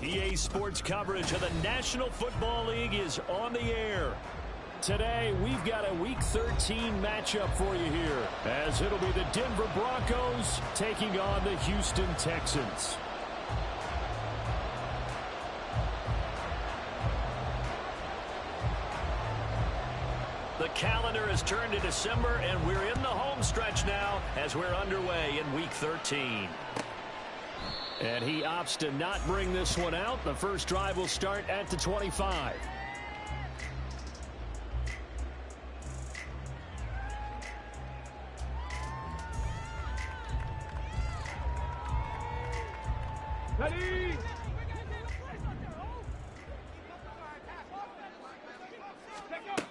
EA Sports coverage of the National Football League is on the air. Today, we've got a Week 13 matchup for you here, as it'll be the Denver Broncos taking on the Houston Texans. The calendar has turned to December, and we're in the home stretch now as we're underway in Week 13. And he opts to not bring this one out. The first drive will start at the 25. Ready?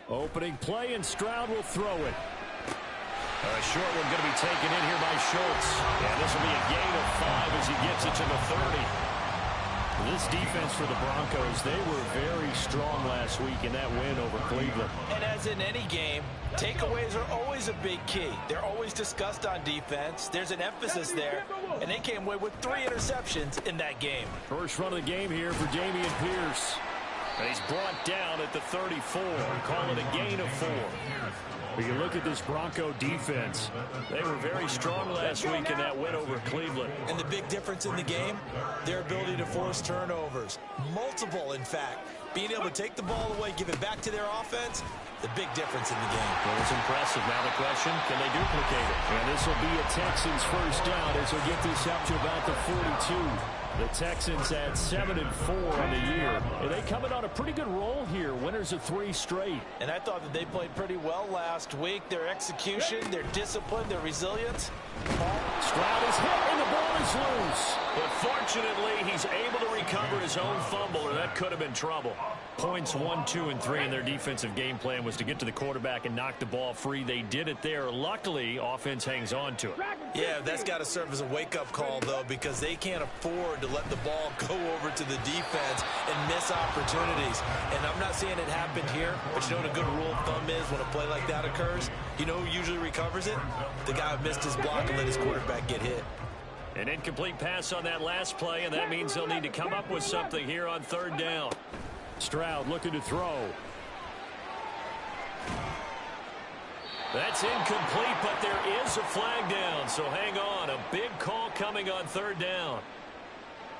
Opening play, and Stroud will throw it. A short one going to be taken in here by Schultz. And this will be a gain of 5 as he gets it to the 30. This defense for the Broncos, they were very strong last week in that win over Cleveland. And as in any game, takeaways are always a big key. They're always discussed on defense. There's an emphasis there, and they came away with 3 interceptions in that game. First run of the game here for Dameon Pierce. And he's brought down at the 34. Call it a gain of 4. But you look at this Bronco defense, they were very strong last week in that win over Cleveland. And the big difference in the game, their ability to force turnovers. Multiple, in fact. Being able to take the ball away, give it back to their offense, the big difference in the game. Well, it's impressive. Now the question, can they duplicate it? And this will be a Texans first down as they'll get this up to about the 42. The Texans at 7-4 on the year. And they coming on a pretty good roll here. Winners of 3 straight. And I thought that they played pretty well last week. Their execution, their discipline, their resilience. Stroud is hit and the ball is loose. But fortunately, he's able to recover his own fumble, or that could have been trouble. Points 1, 2, and 3 in their defensive game plan was to get to the quarterback and knock the ball free. They did it there. Luckily, offense hangs on to it. Yeah, that's got to serve as a wake-up call, though, because they can't afford to let the ball go over to the defense and miss opportunities. And I'm not saying it happened here, but you know what a good rule of thumb is when a play like that occurs? You know who usually recovers it? The guy who missed his block and let his quarterback get hit. An incomplete pass on that last play, and that means they'll need to come up with something here on 3rd down. Stroud looking to throw. That's incomplete, but there is a flag down, so hang on. A big call coming on 3rd down.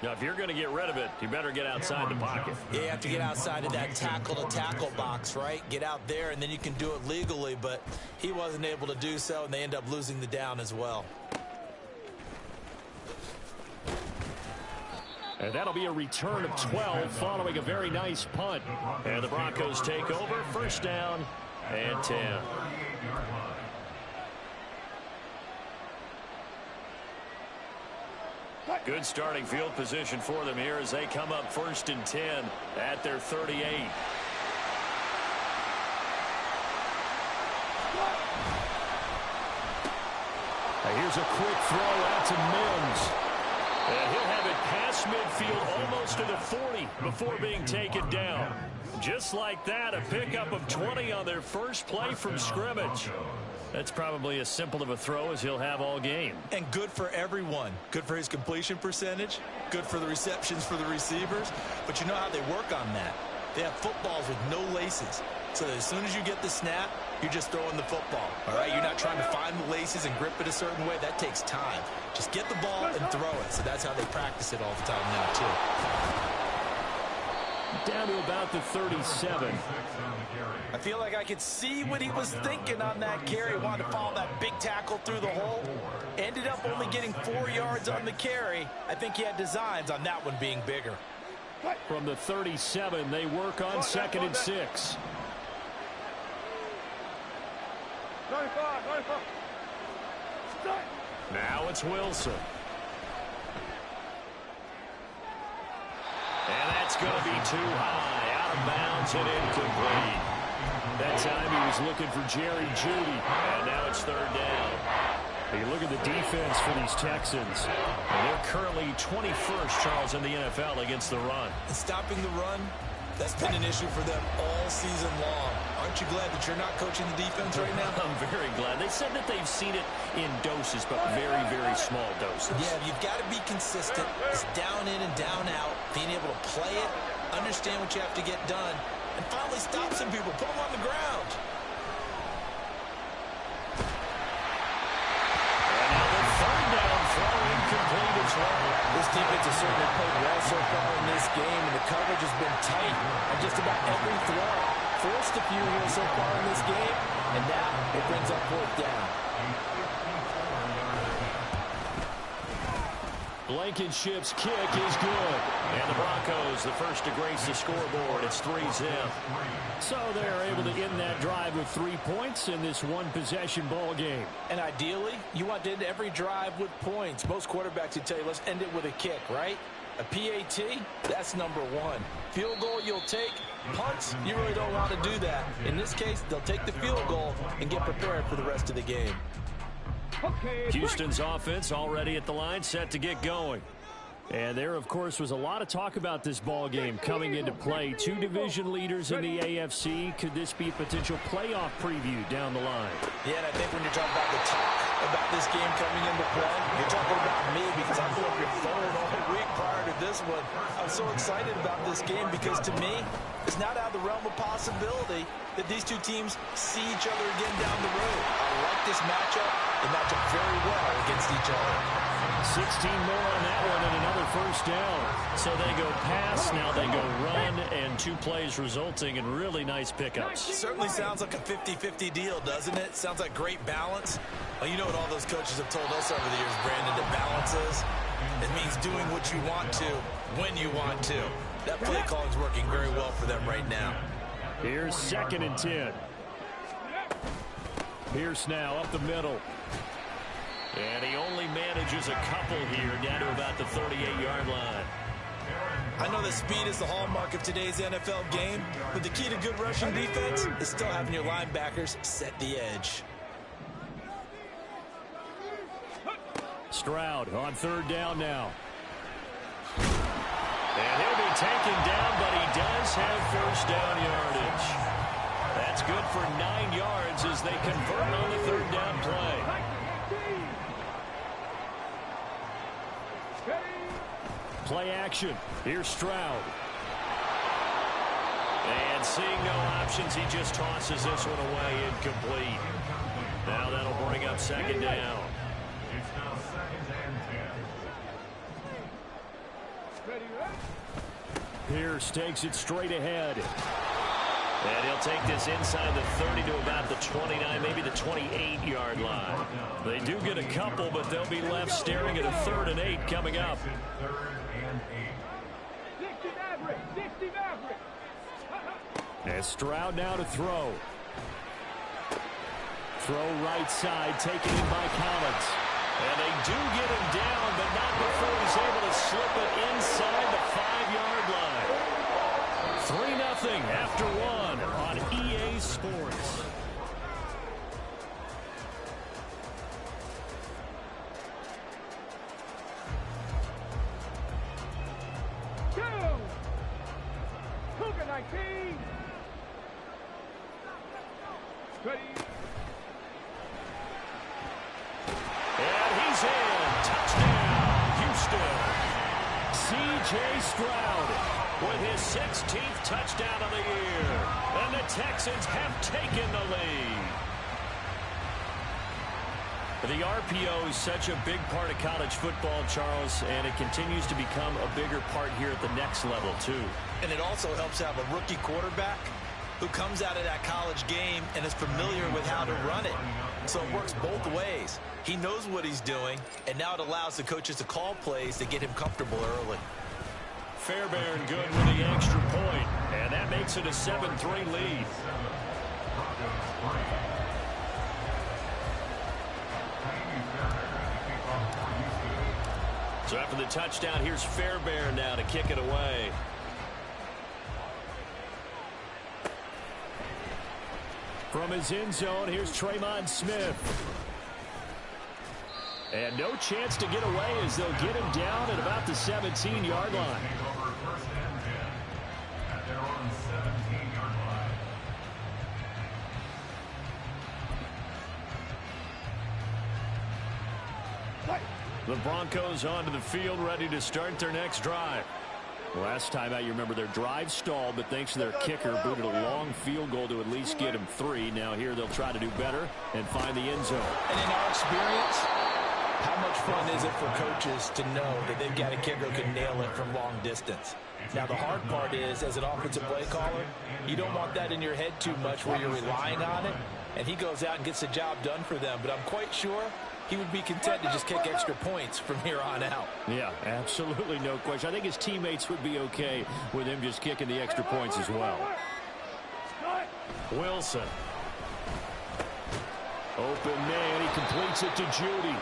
Now, if you're going to get rid of it, you better get outside the pocket. Yeah, you have to get outside of that tackle-to-tackle box, right? Get out there, and then you can do it legally, but he wasn't able to do so, and they end up losing the down as well. And that'll be a return of 12 following a very nice punt. And the Broncos take over, 1st down and 10. Good starting field position for them here as they come up 1st and 10 at their 38. Now here's a quick throw out to Mims. And he'll have it past midfield almost to the 40 before being taken down. Just like that, a pickup of 20 on their first play from scrimmage. That's probably as simple of a throw as he'll have all game. And good for everyone. Good for his completion percentage. Good for the receptions for the receivers. But you know how they work on that. They have footballs with no laces. So that as soon as you get the snap, you're just throwing the football. All right, you're not trying to find the laces and grip it a certain way. That takes time. Just get the ball and throw it. So that's how they practice it all the time now, too. Down to about the 37. I feel like I could see what he was thinking on that carry. Wanted to follow that big tackle through the hole. Ended up only getting 4 yards on the carry. I think he had designs on that one being bigger. From the 37, they work on 2nd and 6. 95. Now it's Wilson. And that's going to be too high. Out of bounds and incomplete. That time he was looking for Jerry Jeudy. And now it's 3rd down. You look at the defense for these Texans. And they're currently 21st, Charles, in the NFL against the run. And stopping the run, that's been an issue for them all season long. Aren't you glad that you're not coaching the defense right now? I'm very glad. They said that they've seen it in doses, but very, very small doses. Yeah, you've got to be consistent. It's down in and down out. Being able to play it, understand what you have to get done, and finally stop some people. Put them on the ground. And now the third down throw incomplete as well. This defense has certainly played well so far in this game, and the coverage has been tight on just about every throw. Forced a few here so far in this game, and now it brings up fourth down. Blankenship's kick is good. And the Broncos, the first to grace the scoreboard. It's 3-0. So they're able to end that drive with 3 points in this one-possession ball game. And ideally, you want to end every drive with points. Most quarterbacks would tell you, let's end it with a kick, right? A PAT, that's number one. Field goal you'll take. Punts, you really don't want to do that. In this case, they'll take the field goal and get prepared for the rest of the game. Houston's offense already at the line, set to get going. And there, of course, was a lot of talk about this ball game coming into play. Two division leaders in the AFC. Could this be a potential playoff preview down the line? Yeah, and I think when you're talking about the talk about this game coming into play, you're talking about me because I blew up your phone all week prior to this one. I'm so excited about this game because, to me, it's not out of the realm of possibility that these two teams see each other again down the road. I like this matchup. They match up very well against each other. 16 more on that one and another first down. So they go pass, now they go run, and 2 plays resulting in really nice pickups. Certainly sounds like a 50-50 deal, doesn't it? Sounds like great balance. Well, you know what all those coaches have told us over the years, Brandon, that balance is? It means doing what you want to, when you want to. That play calling is working very well for them right now. Here's 2nd and 10. Pierce now up the middle. And he only manages a couple here down to about the 38-yard line. I know that speed is the hallmark of today's NFL game, but the key to good rushing defense is still having your linebackers set the edge. Stroud on 3rd down now. And he'll be taken down, but he does have first down yardage. That's good for 9 yards as they convert on the 3rd down play. Play action. Here's Stroud. And seeing no options, he just tosses this one away incomplete. Now that'll bring up 2nd down. Pierce takes it straight ahead. And he'll take this inside the 30 to about the 29, maybe the 28-yard line. They do get a couple, but they'll be left staring at a 3rd and 8 coming up. And Stroud now to throw. Throw right side, taken in by Collins. And they do get him down, but not before he's able to slip it inside the 5-yard line. 3-0 after 1 on EA Sports. Cougar 19. Ready. And he's in. Touchdown, Houston. C.J. Stroud with his 16th touchdown of the year. And the Texans have taken the lead. The RPO is such a big part of college football, Charles, and it continues to become a bigger part here at the next level, too. And it also helps to have a rookie quarterback who comes out of that college game and is familiar with how to run it. So it works both ways. He knows what he's doing, and now it allows the coaches to call plays to get him comfortable early. Fairbairn good with the extra point, and that makes it a 7-3 lead. So after the touchdown, here's Fairbairn now to kick it away. From his end zone, here's Tremon Smith. And no chance to get away as they'll get him down at about the 17-yard line. The Broncos onto the field, ready to start their next drive. Last time out, you remember their drive stalled, but thanks to their kicker, booted a long field goal to at least get him 3. Now here they'll try to do better and find the end zone. And in our experience, how much fun is it for coaches to know that they've got a kicker who can nail it from long distance? Now, the hard part is, as an offensive play caller, you don't want that in your head too much where you're relying on it, and he goes out and gets the job done for them. But I'm quite sure he would be content to just kick extra points from here on out. Yeah, absolutely no question. I think his teammates would be okay with him just kicking the extra points as well. Wilson. Open man. He completes it to Judy.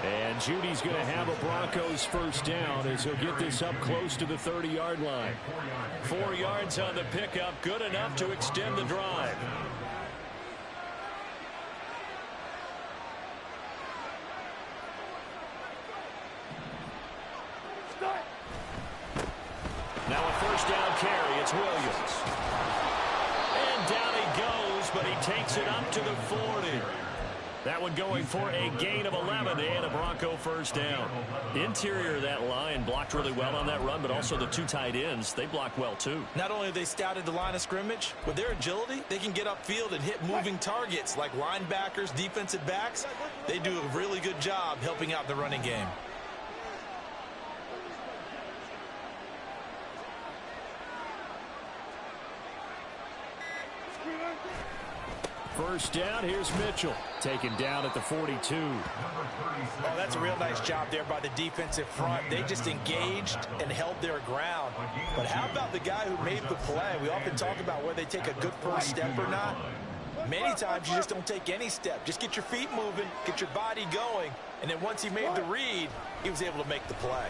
And Judy's going to have a Broncos first down as he'll get this up close to the 30-yard line. 4 yards on the pickup, good enough to extend the drive. Now a first down carry, it's Williams. And down he goes, but he takes it up to the 40. That one going for a gain of 11 and a Bronco first down. Interior of that line blocked really well on that run, but also the 2 tight ends, they blocked well too. Not only have they scouted the line of scrimmage, with their agility, they can get upfield and hit moving targets like linebackers, defensive backs. They do a really good job helping out the running game. First down, here's Mitchell. Taken down at the 42. Oh, that's a real nice job there by the defensive front. They just engaged and held their ground. But how about the guy who made the play? We often talk about whether they take a good first step or not. Many times you just don't take any step. Just get your feet moving, get your body going, and then once he made the read, he was able to make the play.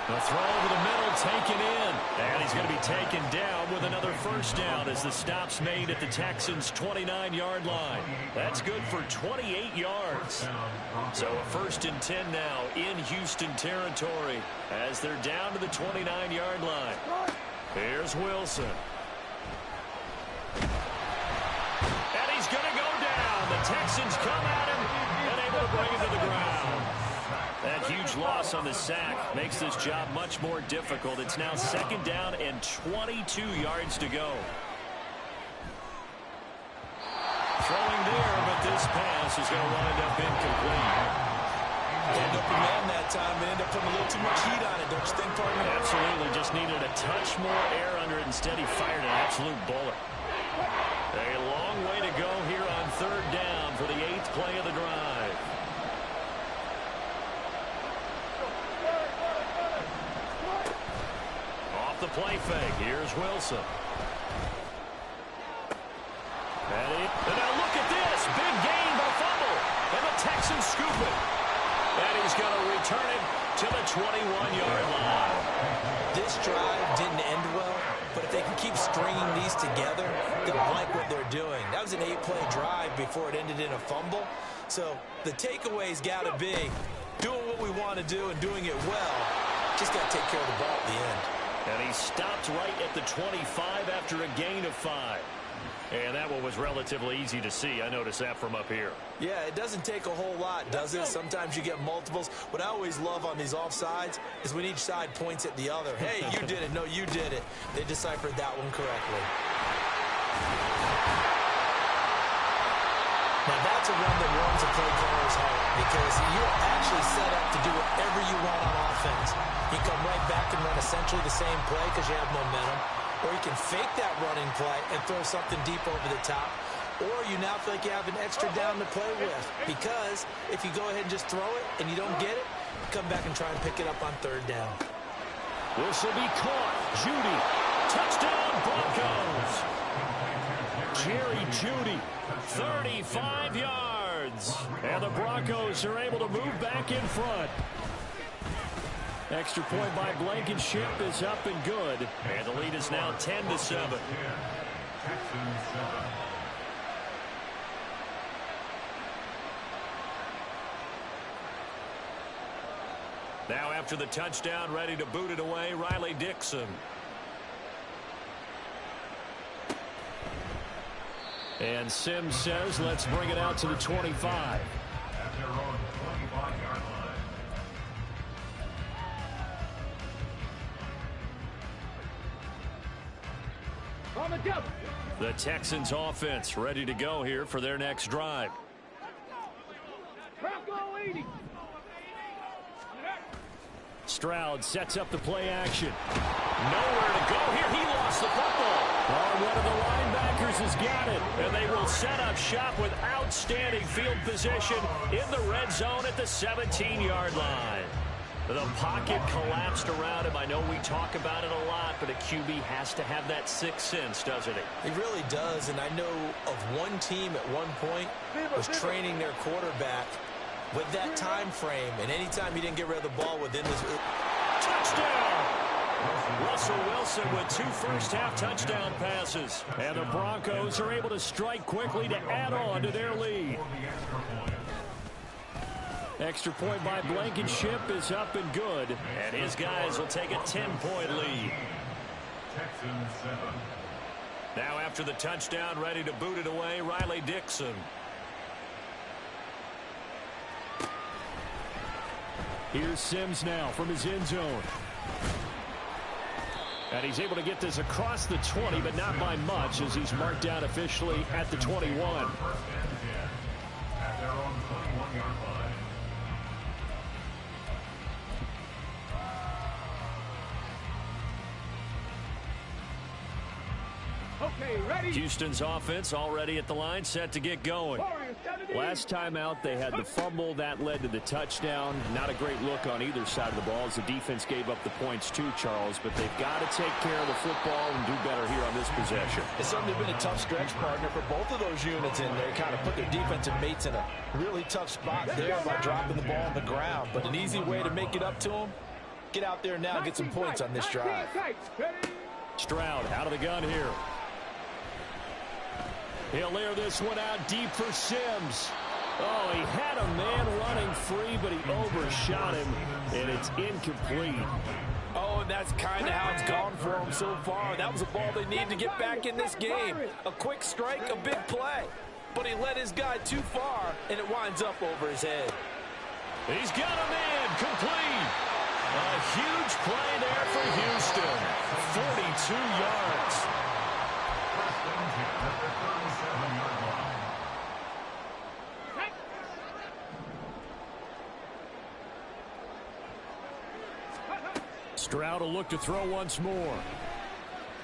The throw over the middle, taken in. And he's going to be taken down with another first down as the stop's made at the Texans' 29-yard line. That's good for 28 yards. So a 1st and 10 now in Houston territory as they're down to the 29-yard line. Here's Wilson. And he's going to go down. The Texans come at him and able to bring him to the ground. That huge loss on the sack makes this job much more difficult. It's now 2nd down and 22 yards to go. Throwing there, but this pass is going to wind up incomplete. End up a man that time and end up putting a little too much heat on it, don't you think, partner? Absolutely. Just needed a touch more air under it. Instead, he fired an absolute bullet. A long way to go here on 3rd down for the 8th play of the drive. The play fake. Here's Wilson. And now look at this. Big gain but a fumble. And the Texans scoop it. And he's going to return it to the 21-yard line. This drive didn't end well, but if they can keep stringing these together, they'll like what they're doing. That was an 8-play drive before it ended in a fumble. So the takeaway's got to be doing what we want to do and doing it well. Just got to take care of the ball at the end. And he stopped right at the 25 after a gain of 5. And that one was relatively easy to see. I noticed that from up here. Yeah, it doesn't take a whole lot, does it? Sometimes you get multiples. What I always love on these offsides is when each side points at the other. Hey, you did it. No, you did it. They deciphered that one correctly. Now, that's a run that warms a play caller's heart because you're actually set up to do whatever you want on offense. You come right back and run essentially the same play because you have momentum, or you can fake that running play and throw something deep over the top, or you now feel like you have an extra down to play with because if you go ahead and just throw it and you don't get it, come back and try and pick it up on 3rd down. This will be caught. Judy. Touchdown, Broncos. Jerry Judy. 35 yards. And the Broncos are able to move back in front. Extra point by Blankenship is up and good. And the lead is now 10-7. Now after the touchdown, ready to boot it away, Riley Dixon. And Sims says, let's bring it out to the 25. The Texans offense ready to go here for their next drive. Bronco 80. Stroud sets up the play action. Nowhere to go here. He lost the football. Oh, one of the linebackers has got it. And they will set up shop with outstanding field position in the red zone at the 17-yard line. The pocket collapsed around him. I know we talk about it a lot, but a QB has to have that sixth sense, doesn't he? He really does, and I know of one team at one point was training their quarterback with that time frame, and anytime he didn't get rid of the ball within this... Touchdown! Russell Wilson with 2 first-half touchdown passes. And the Broncos are able to strike quickly to add on to their lead. Extra point by Blankenship is up and good. And his guys will take a 10-point lead. Now after the touchdown, ready to boot it away, Riley Dixon. Here's Sims now from his end zone. And he's able to get this across the 20, but not by much, as he's marked down officially at the 21. Okay, ready. Houston's offense already at the line, set to get going. Last time out, they had the fumble. That led to the touchdown. Not a great look on either side of the ball as the defense gave up the points too, Charles. But they've got to take care of the football and do better here on this possession. It's certainly been a tough stretch, partner, for both of those units in there. Kind of put their defensive mates in a really tough spot there by dropping the ball on the ground. But an easy way to make it up to them, get out there now and get some points on this drive. Stroud out of the gun here. He'll layer this one out deep for Sims. Oh, he had a man running free, but he overshot him, and it's incomplete. Oh, and that's kind of how it's gone for him so far. That was a ball they need to get back in this game. A quick strike, a big play. But he led his guy too far, and it winds up over his head. He's got a man complete. A huge play there for Houston. 42 yards. Stroud will look to throw once more.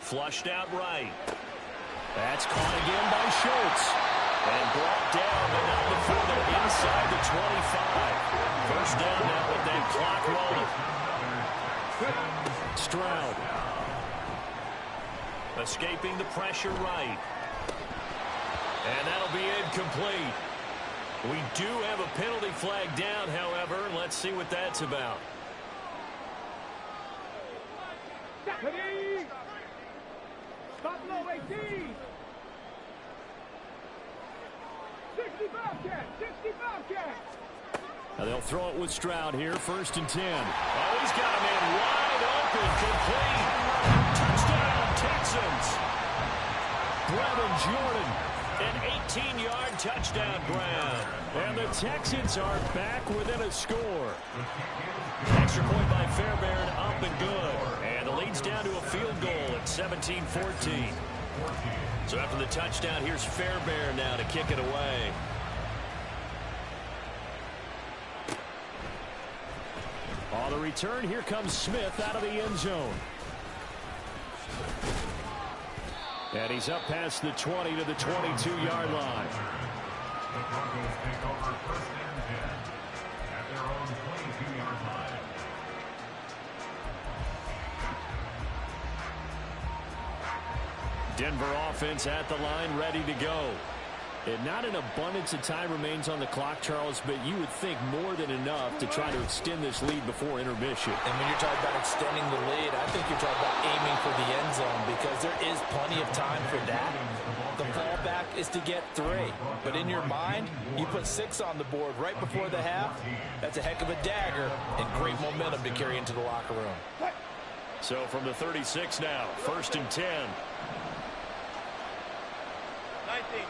Flushed out right. That's caught again by Schultz. And brought down, but not before they're inside the 25. First down now with that clock rolling. Stroud. Escaping the pressure right. And that'll be incomplete. We do have a penalty flag down, however. Let's see what that's about. Ready. Stop low 18. 65 cat. 65 cat. Now they'll throw it with Stroud here. 1st and 10. Oh, he's got a man wide open. Complete. Touchdown, Texans. Brevin Jordan. An 18-yard touchdown grab. And the Texans are back within a score. Extra point by Fairbairn, up and good. And the lead's down to a field goal at 17-14. So after the touchdown, here's Fairbairn now to kick it away. On the return, here comes Smith out of the end zone. And he's up past the 20 to the 22-yard line. The Broncos take over 1st and 10 at their own 22-yard line. Denver offense at the line, ready to go. And not an abundance of time remains on the clock, Charles, but you would think more than enough to try to extend this lead before intermission. And when you're talking about extending the lead, I think you're talking about aiming for the end zone, because there is plenty of time for that. The fallback is to get 3. But in your mind, you put 6 on the board right before the half. That's a heck of a dagger and great momentum to carry into the locker room. So from the 36 now, 1st and 10. 19.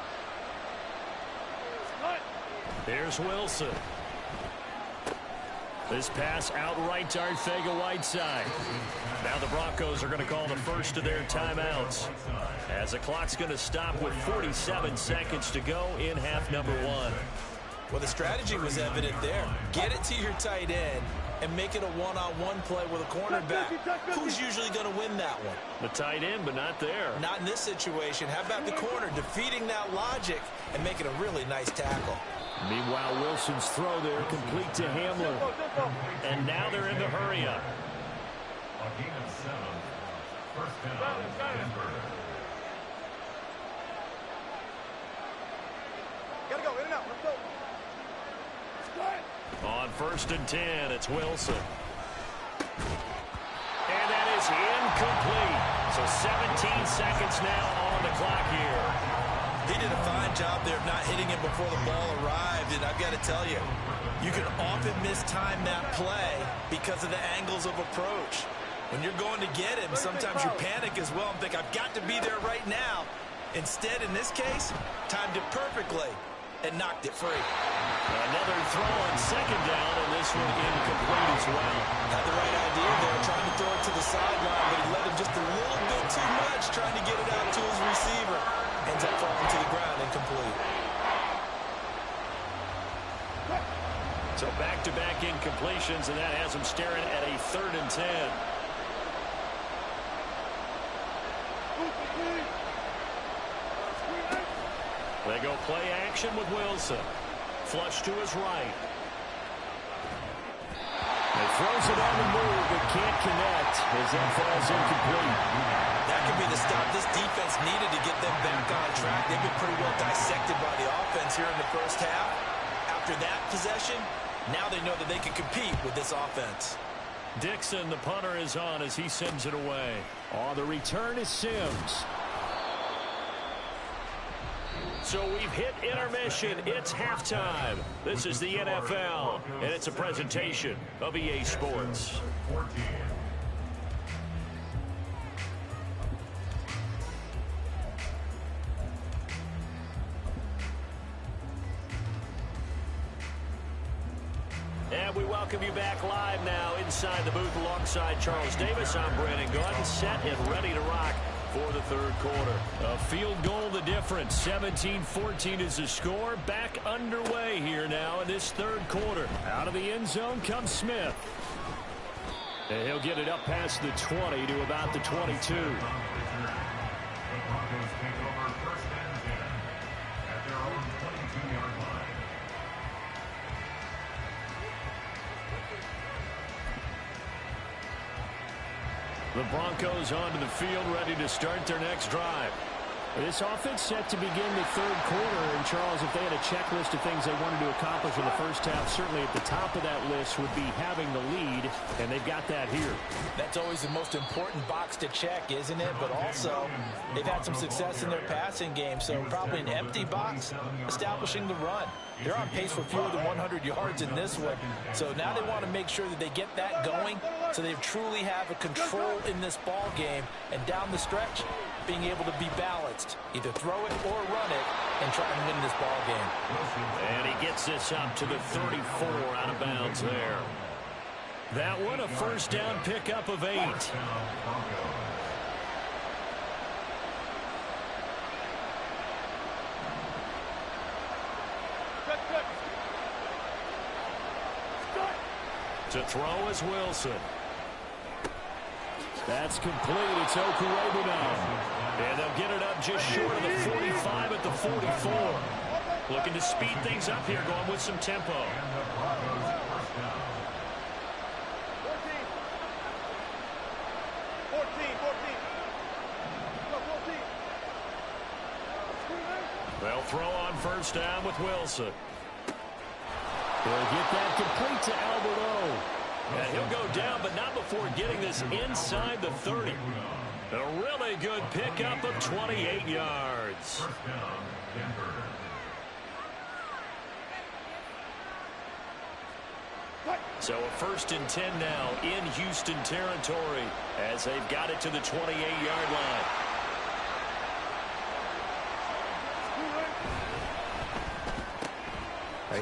Here's Wilson. This pass outright to Arcega-Whiteside. Now the Broncos are going to call the first of their timeouts, as the clock's going to stop with 47 seconds to go in half number one. Well, the strategy was evident there. Get it to your tight end and make it a one-on-one play with a cornerback. Who's usually going to win that one? The tight end, but not there. Not in this situation. How about the corner defeating that logic and making a really nice tackle? Meanwhile, Wilson's throw there complete to Hamler. And now they're in the hurry-up. A gain of 7. First down, Denver. Gotta go, in and out, let's go. On 1st and 10, it's Wilson. And that is incomplete. So 17 seconds now on the clock here. He did a fine job there of not hitting him before the ball arrived, and I've got to tell you, you can often mistime that play because of the angles of approach. When you're going to get him, sometimes you panic as well and think, I've got to be there right now. Instead, in this case, timed it perfectly and knocked it free. Another throw on 2nd down, and this one incomplete as well. Had the right idea there, trying to throw it to the sideline, but he let him just a little bit too much, trying to get it out to his receiver. Ends up falling to the ground, incomplete. So back-to-back incompletions, and that has him staring at a 3rd and 10. They go play action with Wilson. Flush to his right. He throws it on the move, but can't connect as that falls incomplete. That could be the stop this defense needed to get them back on track. They've been pretty well dissected by the offense here in the first half. After that possession, now they know that they can compete with this offense. Dixon, the punter, is on as he sends it away. On the return is Sims. So we've hit intermission. It's halftime. This is the NFL, and it's a presentation of EA Sports. 14. And we welcome you back live now inside the booth alongside Charles Davis. I'm Brandon Gordon, set and ready to rock for the 3rd quarter. A field goal the difference. 17-14 is the score. Back underway here now in this 3rd quarter. Out of the end zone comes Smith. And he'll get it up past the 20 to about the 22. The Broncos take over 1st and 10 at their own 22-yard line. The Broncos onto the field, ready to start their next drive. This offense set to begin the 3rd quarter. And, Charles, if they had a checklist of things they wanted to accomplish in the first half, certainly at the top of that list would be having the lead, and they've got that here. That's always the most important box to check, isn't it? But also, they've had some success in their passing game, so probably an empty box establishing the run. They're on pace for fewer than 100 yards in this one. So now they want to make sure that they get that going so they truly have a control in this ball game. And down the stretch, being able to be balanced. Either throw it or run it and try and win this ball game. And he gets this up to the 34 out of bounds there. That one a 1st down pickup of 8. To throw is Wilson. That's complete. It's Okurebu now. And they'll get it up just short of the 45 at the 44. Looking to speed things up here, going with some tempo. And the Broncos first down. 14. They'll throw on 1st down with Wilson. They'll get that complete to Alberto. And he'll go down, but not before getting this inside the 30. A really good pickup of 28 yards. 1st down, Denver. So a 1st and 10 now in Houston territory as they've got it to the 28-yard line.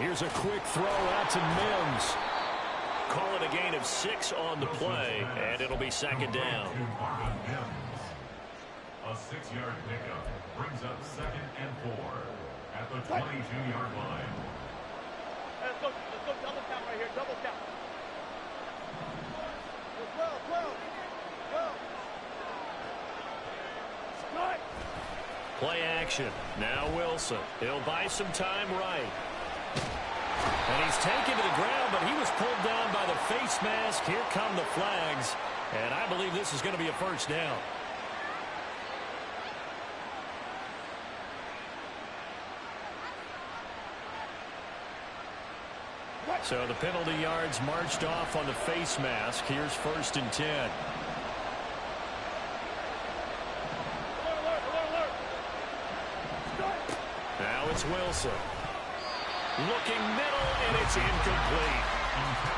Here's a quick throw out to Mims. call it a gain of 6 on the play, and it'll be second down. A 6-yard pickup brings up 2nd and 4 at the 22-yard line. Let's go double count right here, double count. 12. Play action. Now Wilson. He'll buy some time right. And he's taken to the ground, but he was pulled down by the face mask. Here come the flags. And I believe this is going to be a first down. So the penalty yards marched off on the face mask. Here's 1st and 10. Now it's Wilson. Looking middle, and it's incomplete.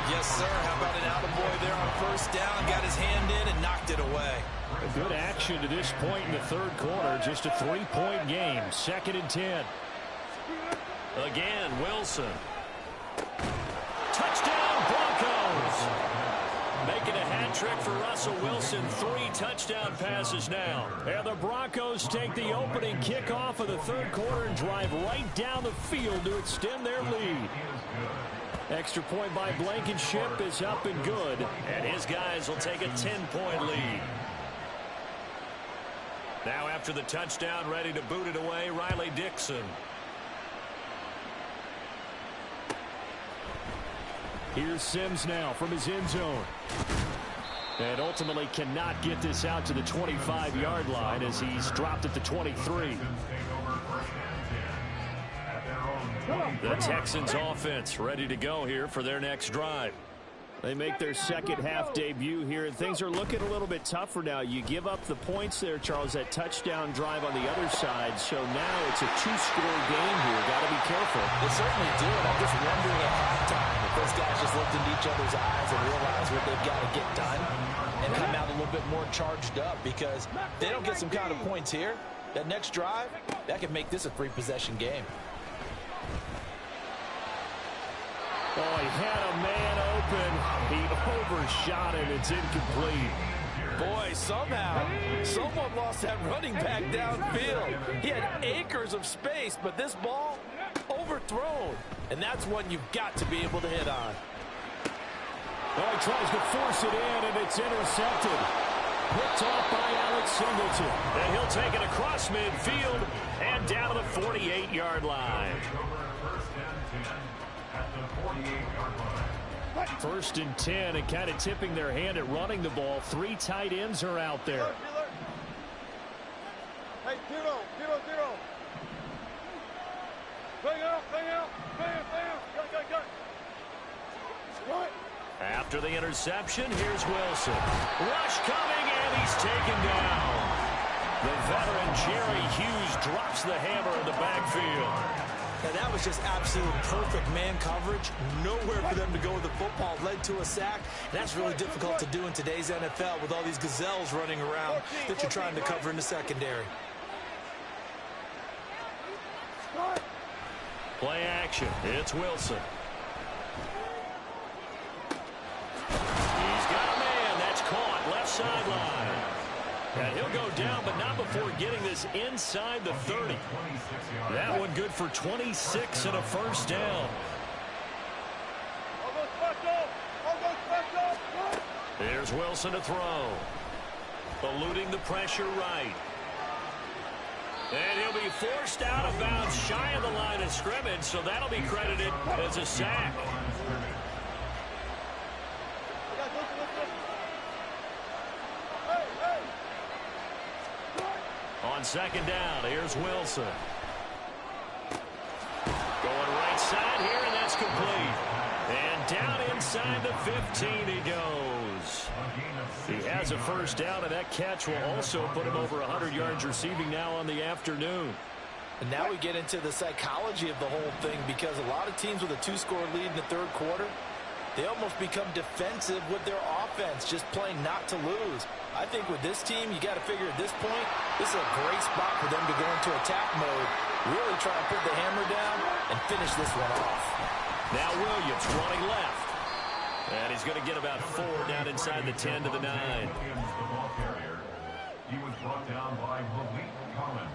Yes, sir. How about an attaboy there on 1st down? Got his hand in and knocked it away. A good action to this point in the 3rd quarter. Just a 3-point game. 2nd and 10. Again, Wilson. Touchdown, Broncos! Making a hat trick for Russell Wilson. 3 touchdown passes now. And the Broncos take the opening kickoff of the 3rd quarter and drive right down the field to extend their lead. Extra point by Blankenship is up and good. And his guys will take a 10-point lead. Now after the touchdown, ready to boot it away, Riley Dixon. Here's Sims now from his end zone. And ultimately cannot get this out to the 25-yard line as he's dropped at the 23. The Texans offense ready to go here for their next drive. They make their second half debut here, and things are looking a little bit tougher now. You give up the points there, Charles, that touchdown drive on the other side. So now it's a 2-score game here. Got to be careful. They certainly do, and I'm just wondering at halftime if those guys just looked into each other's eyes and realize what they've got to get done and come out a little bit more charged up, because they don't get some kind of points here. That next drive, that could make this a 3-possession game. Oh, he had a man open. He overshot it. It's incomplete. Boy, somehow, someone lost that running back downfield. He had acres of space, but this ball overthrown. And that's one you've got to be able to hit on. Oh, he tries to force it in, and it's intercepted. Picked off by Alex Singleton. And he'll take it across midfield and down to the 48-yard line. 1st and 10, and kind of tipping their hand at running the ball. 3 tight ends are out there. Hey, 0. Bang out. Go. Right. After the interception, here's Wilson. Rush coming, and he's taken down. The veteran Jerry Hughes drops the hammer in the backfield. And that was just absolute perfect man coverage. Nowhere for them to go with the football. Led to a sack. And that's really difficult to do in today's NFL with all these gazelles running around that you're trying to cover in the secondary. Play action. It's Wilson. He's got a man. That's caught. Left sideline. And he'll go down, but not before getting this inside the 30. That one good for 26 and a first down. There's Wilson to throw. Eluding the pressure right. And he'll be forced out of bounds shy of the line of scrimmage, so that'll be credited as a sack. On 2nd down, here's Wilson. Going right side here, and that's complete. And down inside the 15 he goes. He has a first down, and that catch will also put him over 100 yards receiving now on the afternoon. And now we get into the psychology of the whole thing, because a lot of teams with a 2-score lead in the 3rd quarter, they almost become defensive with their offense, just playing not to lose. I think with this team, you got to figure at this point, this is a great spot for them to go into attack mode, really try to put the hammer down and finish this one off. Now Williams running left. And he's going to get about 4 down inside the 10 to the 9. Williams, the ball carrier. He was brought down by Malik Collins.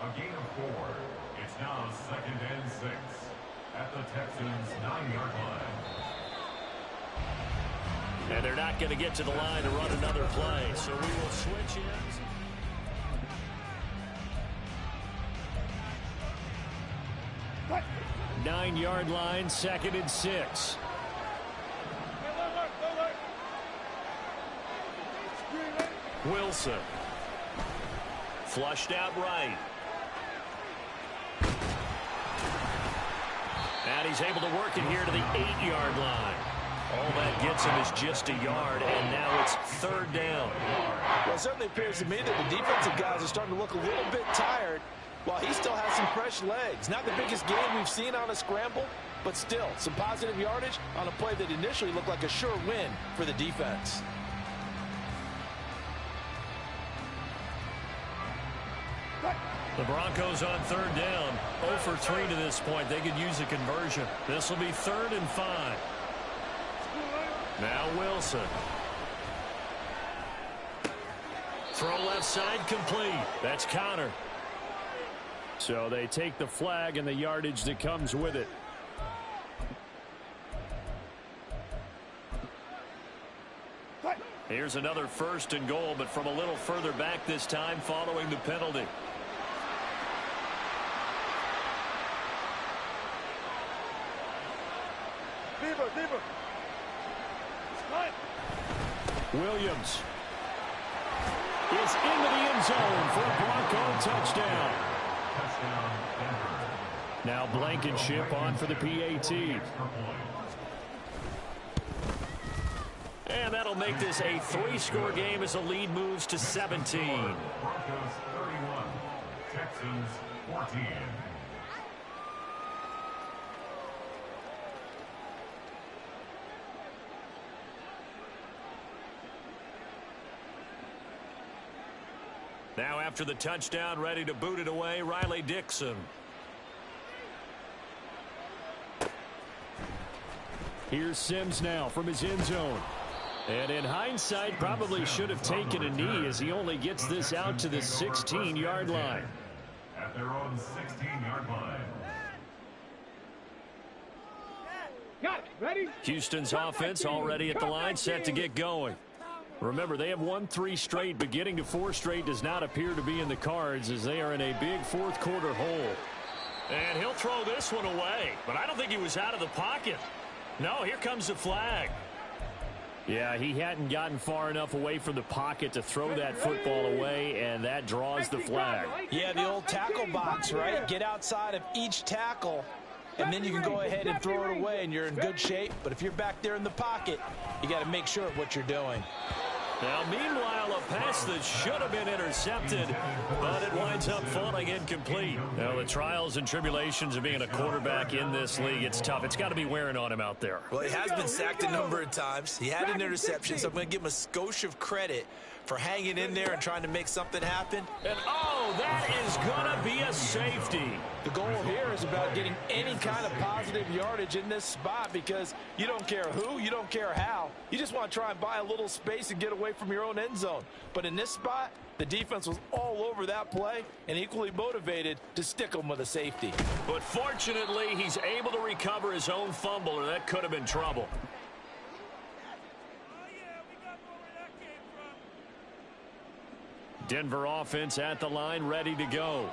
A gain of 4. It's now 2nd and 6 at the Texans' 9-yard line. And they're not going to get to the line to run another play, so we will switch ends. Cut. 9-yard line, 2nd and 6. Wilson. Flushed out right. And he's able to work it here to the 8-yard line. All that gets him is just a yard, and now it's 3rd down. Well, it certainly appears to me that the defensive guys are starting to look a little bit tired while he still has some fresh legs. Not the biggest game we've seen on a scramble, but still some positive yardage on a play that initially looked like a sure win for the defense. The Broncos on 3rd down. 0 for 3 to this point. They could use a conversion. This will be 3rd and 5. Now Wilson. Throw left side complete. That's Connor. So they take the flag and the yardage that comes with it. Here's another 1st and goal, but from a little further back this time following the penalty. Deeper. Williams is into the end zone for a Bronco touchdown. Touchdown, Denver. Now Blankenship on for the PAT. And that'll make this a 3-score game as the lead moves to 17. Broncos 31, Texans 14. Now after the touchdown, ready to boot it away, Riley Dixon. Here's Sims now from his end zone. And in hindsight, probably should have taken a knee as he only gets this out to the 16-yard line. At their own 16-yard line. Got it. Ready? Houston's offense already at the line, set to get going. Remember, they have won 3 straight, but getting to 4 straight does not appear to be in the cards as they are in a big 4th quarter hole. And he'll throw this one away, but I don't think he was out of the pocket. No, here comes the flag. Yeah, he hadn't gotten far enough away from the pocket to throw that football away, and that draws the flag. Yeah, the old tackle box, right? Get outside of each tackle, and then you can go ahead and throw it away, and you're in good shape. But if you're back there in the pocket, you got to make sure of what you're doing. Now, meanwhile, a pass that should have been intercepted, but it winds up falling incomplete. Now, the trials and tribulations of being a quarterback in this league, it's tough. It's got to be wearing on him out there. Well, he has been sacked a number of times. He had an interception, so I'm going to give him a skosh of credit for hanging in there and trying to make something happen. And, oh, that is going to be a safety. The goal here is about getting any kind of positive yardage in this spot because you don't care who, you don't care how. You just want to try and buy a little space and get away from your own end zone. But in this spot, the defense was all over that play and equally motivated to stick him with a safety. But fortunately, he's able to recover his own fumble, or that could have been trouble. Denver offense at the line, ready to go.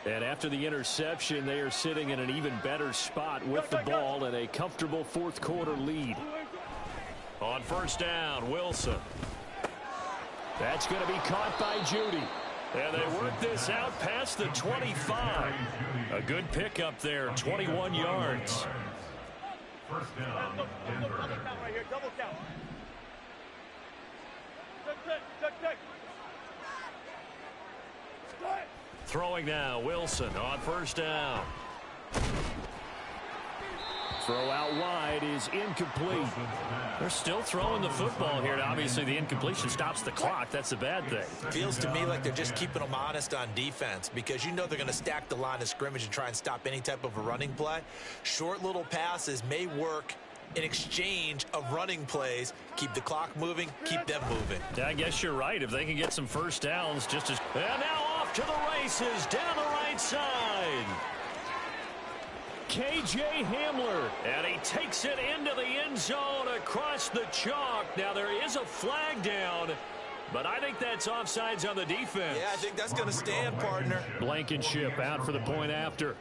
And after the interception, they are sitting in an even better spot with the ball and a comfortable 4th quarter lead. On 1st down, Wilson. That's going to be caught by Judy. And they work this out past the 25. A good pickup there, 21 yards. 1st down, Denver. Double count right here. Double count. Check. Throwing now, Wilson on 1st down. Throw out wide is incomplete. They're still throwing the football here. Obviously, the incompletion stops the clock. That's a bad thing. Feels to me like they're just keeping them honest on defense because you know they're going to stack the line of scrimmage and try and stop any type of a running play. Short little passes may work in exchange of running plays. Keep the clock moving, keep them moving. Yeah, I guess you're right. If they can get some first downs, just as... And now off to the races, down the right side. K.J. Hamler, and he takes it into the end zone across the chalk. Now, there is a flag down, but I think that's offsides on the defense. Yeah, I think that's going to stand, partner. Blankenship out for the point after.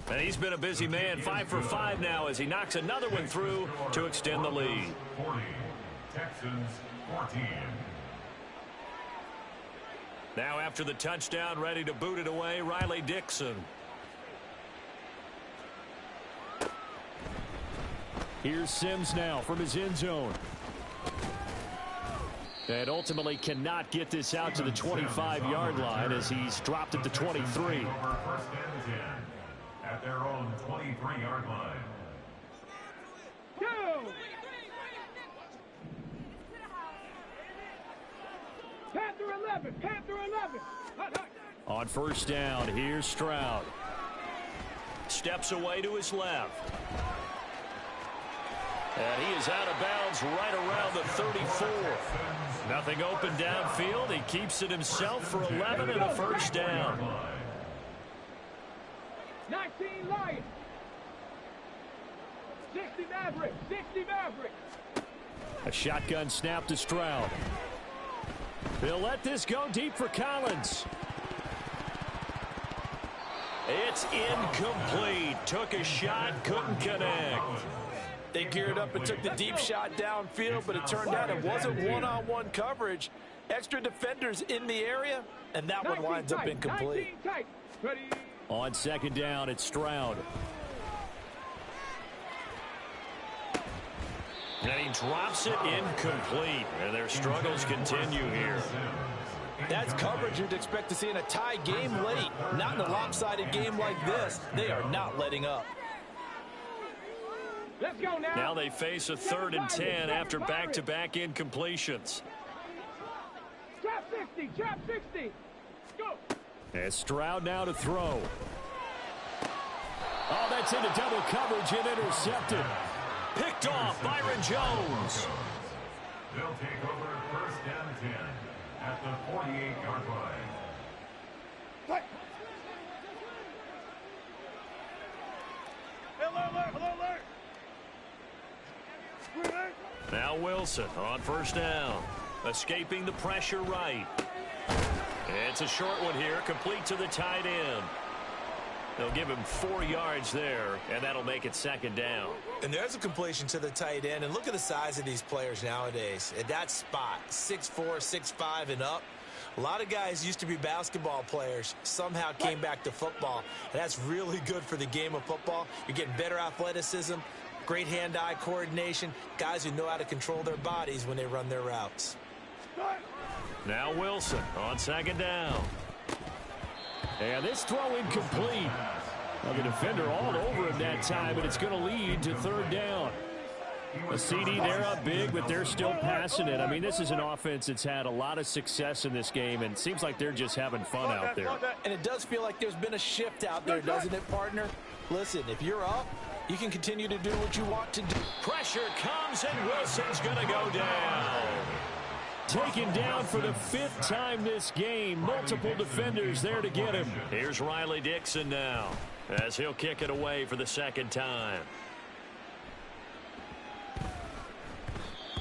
And he's been a busy man, 5 for 5 now as he knocks another one through to extend the lead. 40, Texans 14. Now after the touchdown, ready to boot it away, Riley Dixon. Here's Sims now from his end zone. And ultimately cannot get this out to the 25-yard line as he's dropped at the 23. First and 10 at their own 23-yard line. Go! Panther 11, Panther 11. On first down, here's Stroud. Steps away to his left. And he is out of bounds right around the 34. Nothing open downfield. He keeps it himself for 11 and a first down. 19 Lions. 60 Mavericks, 60 Mavericks. A shotgun snap to Stroud. They'll let this go deep for Collins. It's incomplete. Took a shot, couldn't connect. They geared up and took the deep shot downfield, but it turned out it wasn't one-on-one coverage. Extra defenders in the area, and that one winds up incomplete. On second down, it's Stroud. And he drops it incomplete. And their struggles continue here. That's coverage you'd expect to see in a tie game late. Not in a lopsided game like this. They are not letting up. Let's go now. Now they face a 3rd and 10 after back-to-back incompletions. Trap 60, trap 60. Go. And Stroud now to throw. Oh, that's into double coverage and intercepted. Picked off Byron Jones. They'll take over first and 10 at the 48-yard line. Hello, alert. Now Wilson on first down. Escaping the pressure right. It's a short one here, complete to the tight end. They'll give him 4 yards there, and that'll make it second down. And there's a completion to the tight end. And look at the size of these players nowadays. At that spot, 6'4", 6'5", and up. A lot of guys used to be basketball players, somehow came back to football. And that's really good for the game of football. You're getting better athleticism, great hand-eye coordination, guys who know how to control their bodies when they run their routes. Now Wilson on second down. And this throw incomplete. Well, the defender all over him that time, and it's going to lead to 3rd down. A CD, they're up big, but they're still passing it. I mean, this is an offense that's had a lot of success in this game, and it seems like they're just having fun out there. And it does feel like there's been a shift out there, doesn't it, partner? Listen, if you're up, you can continue to do what you want to do. Pressure comes, and Wilson's going to go down. Taken down for the 5th time this game. Multiple defenders there to get him. Here's Riley Dixon now as he'll kick it away for the 2nd time.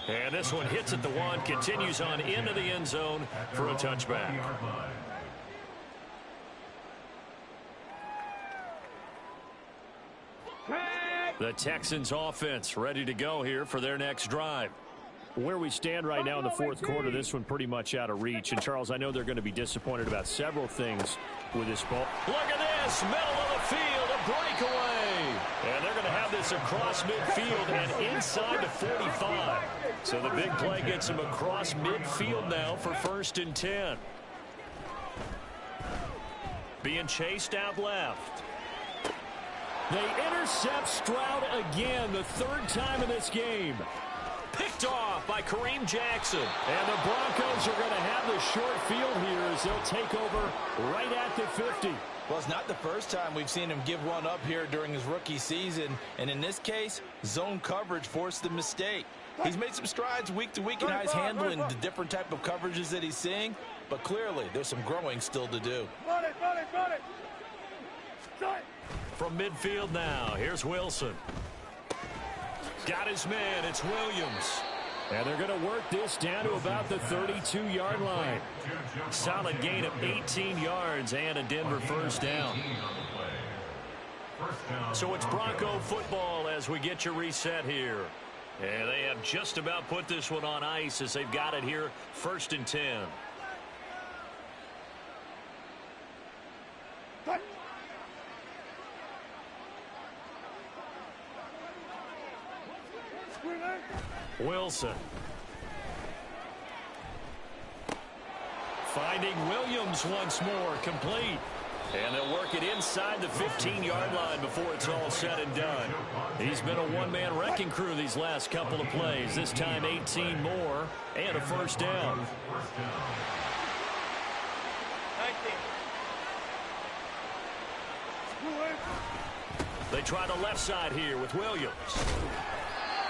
And this one hits at the 1, continues on into the end zone for a touchback. The Texans offense ready to go here for their next drive. Where we stand right now in the 4th quarter, this one pretty much out of reach. And, Charles, I know they're going to be disappointed about several things with this ball. Look at this, middle of the field, a breakaway. And they're going to have this across midfield and inside the 45. So the big play gets them across midfield now for 1st and 10. Being chased out left. They intercept Stroud again, the 3rd time in this game. Picked off by Kareem Jackson. And the Broncos are going to have the short field here as they'll take over right at the 50. Well, it's not the first time we've seen him give one up here during his rookie season. And in this case, zone coverage forced the mistake. He's made some strides week to week in how he's handling the different type of coverages that he's seeing. But clearly, there's some growing still to do. From midfield now, here's Wilson. Got his man, it's Williams. And they're going to work this down to about the 32-yard line. Solid gain of 18 yards and a Denver first down. So it's Bronco football as we get you reset here. And they have just about put this one on ice as they've got it here, 1st and 10. Wilson. Finding Williams once more, complete. And they'll work it inside the 15-yard line before it's all said and done. He's been a one-man wrecking crew these last couple of plays. This time 18 more and a first down. 19. They try the left side here with Williams.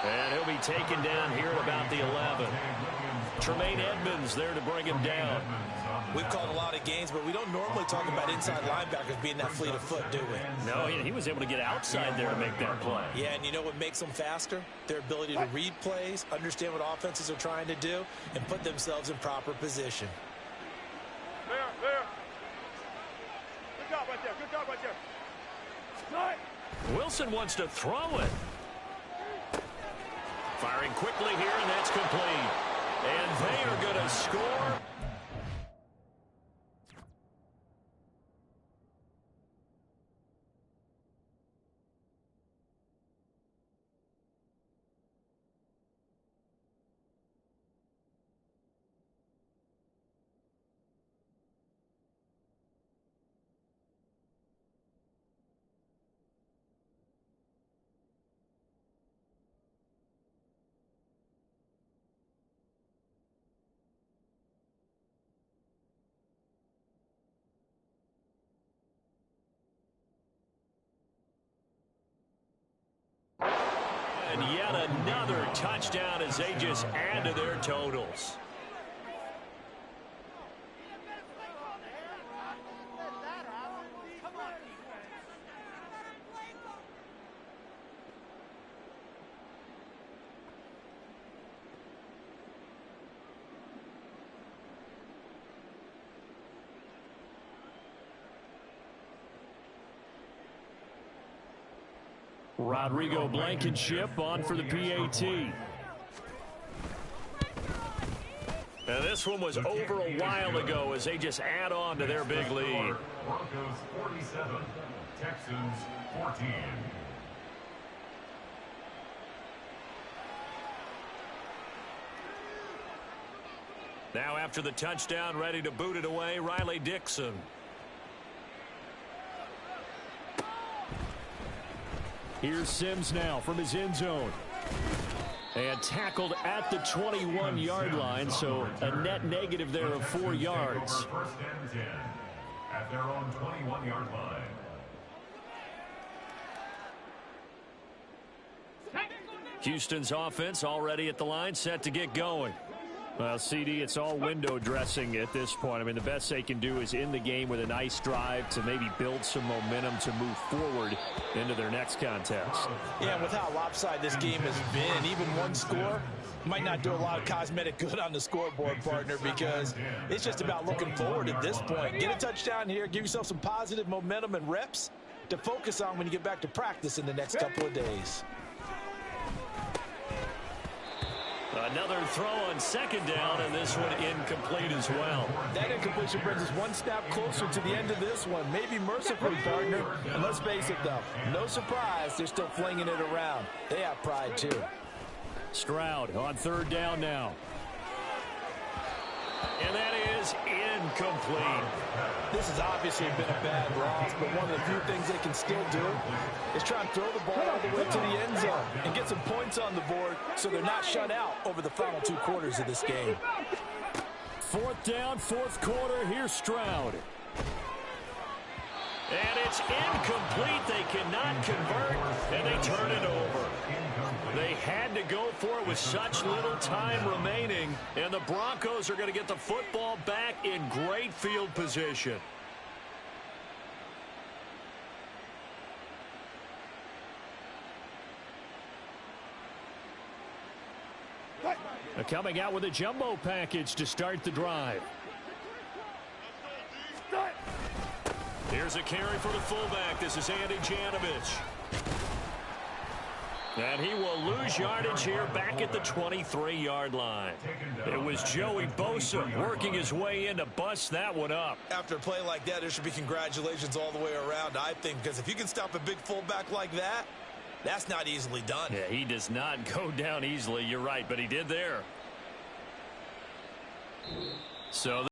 And he'll be taken down here at about the 11. Tremaine Edmonds there to bring him down. We've called a lot of games, but we don't normally talk about inside linebackers being that fleet of foot, do we? No, he was able to get outside there and make that play. Yeah, and you know what makes them faster? Their ability to read plays, understand what offenses are trying to do, and put themselves in proper position. There. Good job right there. Right. Wilson wants to throw it. Firing quickly here, and that's complete. And they are going to score. And yet another touchdown as they just add to their totals. Rodrigo Blankenship on for the PAT. And this one was over a while ago as they just add on to their big lead. Broncos 47, Texans 14. Now after the touchdown, ready to boot it away, Riley Dixon. Here's Sims now from his end zone. And tackled at the 21-yard line, so a net negative there of 4 yards. First and 10 at their own 21-yard line. Houston's offense already at the line, set to get going. Well, CD, it's all window dressing at this point. I mean, the best they can do is in the game with a nice drive to maybe build some momentum to move forward into their next contest. Yeah, with how lopsided this game has been, even one score might not do a lot of cosmetic good on the scoreboard, partner, because it's just about looking forward at this point. Get a touchdown here, give yourself some positive momentum and reps to focus on when you get back to practice in the next couple of days. Another throw on second down, and this one incomplete as well. That incompletion brings us one step closer to the end of this one. Maybe mercifully, partner. And let's face it, though, no surprise, they're still flinging it around. They have pride, too. Stroud on third down now. And that is incomplete. This has obviously been a bad loss, but one of the few things they can still do is try and throw the ball all the way to the end zone and get some points on the board so they're not shut out over the final 2 quarters of this game. Fourth down, fourth quarter. Here's Stroud. And it's incomplete. They cannot convert, and they turn it over. They had to go for it with such little time remaining, and the Broncos are going to get the football back in great field position. Coming out with a jumbo package to start the drive. Here's a carry for the fullback. This is Andy Janovich. And he will lose yardage here back at the 23-yard line. It was Joey Bosa working his way in to bust that one up. After a play like that, there should be congratulations all the way around, I think, because if you can stop a big fullback like that, that's not easily done. Yeah, he does not go down easily. You're right, but he did there. So